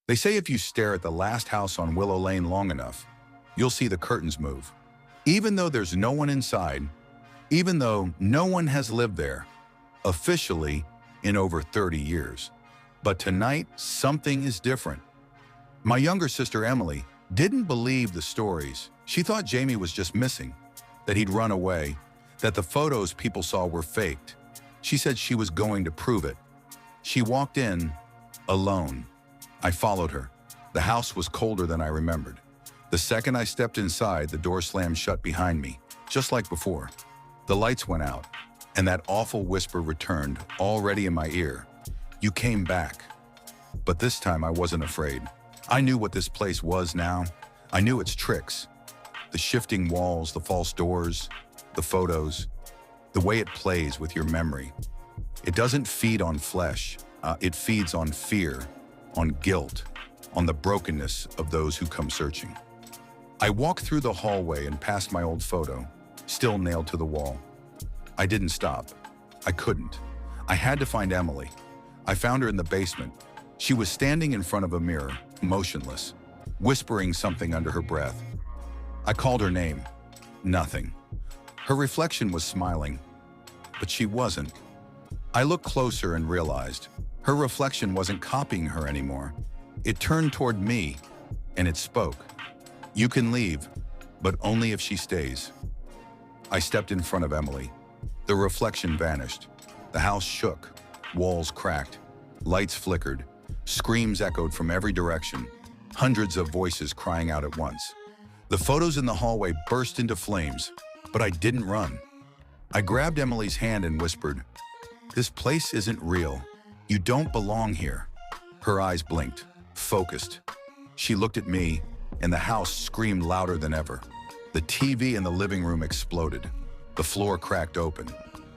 They say if you stare at the last house on Willow Lane long enough, you'll see the curtains move. Even though there's no one inside, even though no one has lived there, officially in over 30 years. But tonight, something is different. My younger sister Emily didn't believe the stories. She thought Jamie was just missing, that he'd run away, that the photos people saw were faked. She said she was going to prove it. She walked in alone. I followed her. The house was colder than I remembered. The second I stepped inside, the door slammed shut behind me, just like before. The lights went out, and that awful whisper returned, already in my ear. You came back. But this time I wasn't afraid. I knew what this place was now. I knew its tricks. The shifting walls, the false doors, the photos, the way it plays with your memory. It doesn't feed on flesh. It feeds on fear, on guilt, on the brokenness of those who come searching. I walked through the hallway and past my old photo, still nailed to the wall. I didn't stop. I couldn't. I had to find Emily. I found her in the basement. She was standing in front of a mirror, motionless, whispering something under her breath. I called her name. Nothing. Her reflection was smiling, but she wasn't. I looked closer and realized her reflection wasn't copying her anymore. It turned toward me, and it spoke. You can leave, but only if she stays. I stepped in front of Emily. The reflection vanished. The house shook, walls cracked, lights flickered, screams echoed from every direction, hundreds of voices crying out at once. The photos in the hallway burst into flames, but I didn't run. I grabbed Emily's hand and whispered, "This place isn't real. You don't belong here." Her eyes blinked, focused. She looked at me, and the house screamed louder than ever. The TV in the living room exploded. The floor cracked open,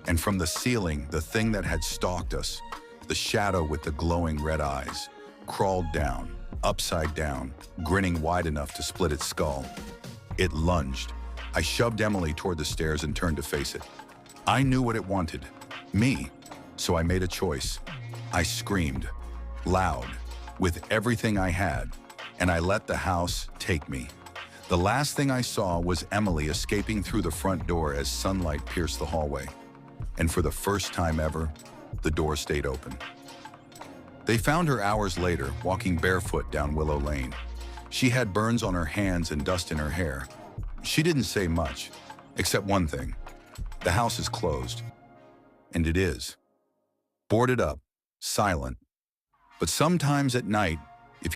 and from the ceiling, the thing that had stalked us, the shadow with the glowing red eyes, crawled down, upside down, grinning wide enough to split its skull. It lunged. I shoved Emily toward the stairs and turned to face it. I knew what it wanted, me, so I made a choice. I screamed, loud, with everything I had, and I let the house take me. The last thing I saw was Emily escaping through the front door as sunlight pierced the hallway. And for the first time ever, the door stayed open. They found her hours later, walking barefoot down Willow Lane. She had burns on her hands and dust in her hair. She didn't say much, except one thing. The house is closed. And it is. Boarded up, silent. But sometimes at night,